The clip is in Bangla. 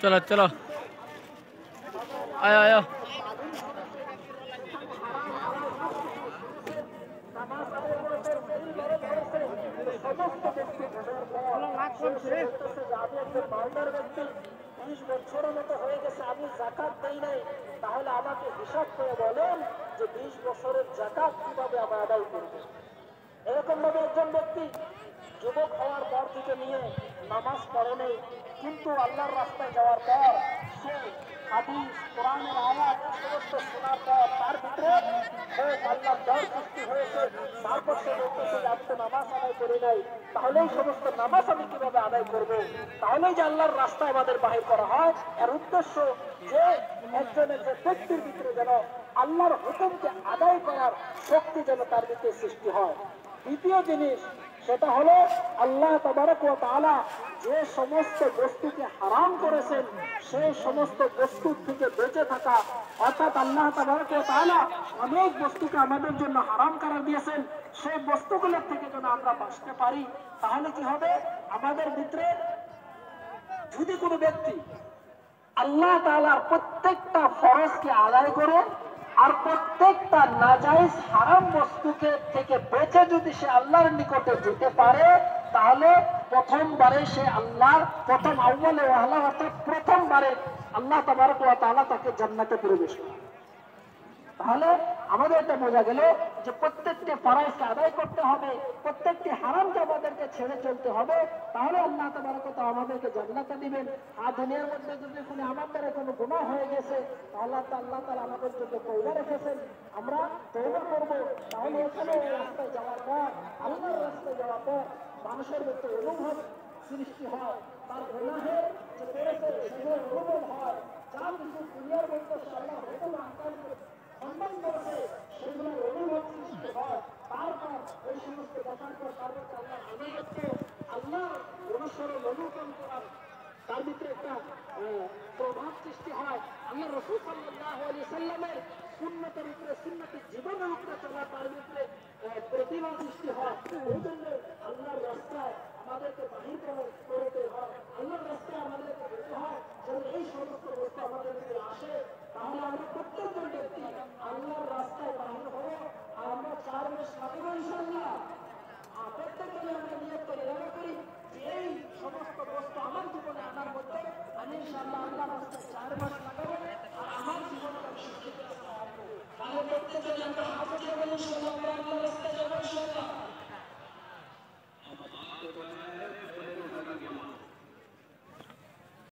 चलो चलो आयो आयो বছরের মতো হয়ে গেছে, আমি যাকাত দেই নাই, তাহলে আমাকে হিসাব করে বলেন যে 20 বছরের যাকাত কিভাবে আমরা আদায় করব। এরকম ভাবে একজন ব্যক্তি যুবক হওয়ার পর থেকে নিয়ে নামাজ পড়ে নেই, কিন্তু আল্লাহর রাস্তায় যাওয়ার পর সে হাদিস কোরআনের আয়াত সমস্ত শোনার পর তার ভিতরে আল্লাহর ডর সৃষ্টি হয়েছে। তারপর সে বলতেছে যে আমি তো নামাজ আদায় করি নাই, তাহলে এই সমস্ত নামাজ আমি কিভাবে আদায় করব। তাহলেই যে আল্লাহর রাস্তায় আমাদের বাহির করা হয়, এর উদ্দেশ্য যে একজনের যে ব্যক্তির ভিতরে যেন আল্লাহর হুকুমকে আদায় করার শক্তি যেন তার ভিতরে সৃষ্টি হয়। দ্বিতীয় জিনিস সেটা হলো আল্লাহ তাবারক ওয়া তাআলা যে সমস্ত বস্তুকে হারাম করেছেন সেই সমস্ত বস্তুর থেকে বেঁচে থাকা, অর্থাৎ আল্লাহ তাবারক ওয়া তাআলা অনেক বস্তুকে আমাদের জন্য হারাম করে দিয়েছেন, সেই বস্তুগুলোর থেকে যেন আমরা বাঁচতে পারি। তাহলে কি হবে, আমাদের ভিতরে যদি কোনো ব্যক্তি আল্লাহ তাআলার প্রত্যেকটা ফরজকে আদায় করে আর প্রত্যেকটা নাজায়েজ হারাম বস্তুকে থেকে বেঁচে যদি সে আল্লাহর নিকটে যেতে পারে, তাহলে প্রথমবারে সে আল্লাহর প্রথম আউয়ালে ওয়াহলা অর্থাৎ প্রথমবারে আল্লাহ তাবারক ওয়া তাআলা তাকে জান্নাতে প্রবেশ করে। তাহলে আমাদের এটা বোঝা গেল যে প্রত্যেকটি ফরজকে আদায় করতে হবে, প্রত্যেকটি হারামকে আমাদেরকে ছেড়ে চলতে হবে, তাহলে আল্লাহ তাবারক ওয়া তাআলা আমাদেরকে জান্নাতে দিবেন। আর দুনিয়ার মধ্যে যদি আমাদের কোনো গুনাহ হয়ে গেছে, তাহলে আল্লাহ তাআলা আমাদের জন্য তওবা রেখেছেন, আমরা তওবা করব। তাহলে এখানে রাস্তায় যাওয়ার পর, আল্লাহর রাস্তায় যাওয়ার পর মানুষের ভিতরে অনুভব সৃষ্টি হয়, তার গুনাহের যে করেছে সেগুলো অনুভব হয়, যা কিছু দুনিয়ার মধ্যে আল্লাহর হুকুম আহকাম সম্মান করেছে সেগুলোর অনুভব সৃষ্টি হয়। তারপর ওই সমস্ত দেখার পর তারপর আল্লাহ আনুগত্য, আল্লাহ অনুসরণ অনুকরণ করার তার ভিতরে একটা প্রভাব সৃষ্টি হয়। আল্লাহ রাসূল সাল্লাল্লাহু আলাইহি সাল্লামের সুন্নতের উপরে, সুন্নতের জীবনের উপরে চলা তার ভিতরে প্রতিভা সৃষ্টি হয়। এই জন্য আল্লাহর রাস্তায় আমাদেরকে বাহির করতে হয়, আল্লাহর রাস্তায় আমাদেরকে যেতে হয়। যদি এই সমস্ত বস্তু আমাদের ভিতরে আসে, তাহলে আমরা প্রত্যেকজন ব্যক্তি আল্লাহর রাস্তায় বাহির হবো। আমরা 4 মাস লাগাবো ইনশাআল্লাহ। প্রত্যেকজনে আমরা নিয়ত করে এলাকা করি যে এই সমস্ত বস্তু আমার জীবনে আনার মধ্যে আমি ইনশাআল্লাহ আল্লাহর রাস্তায় 4 মাস লাগাবো।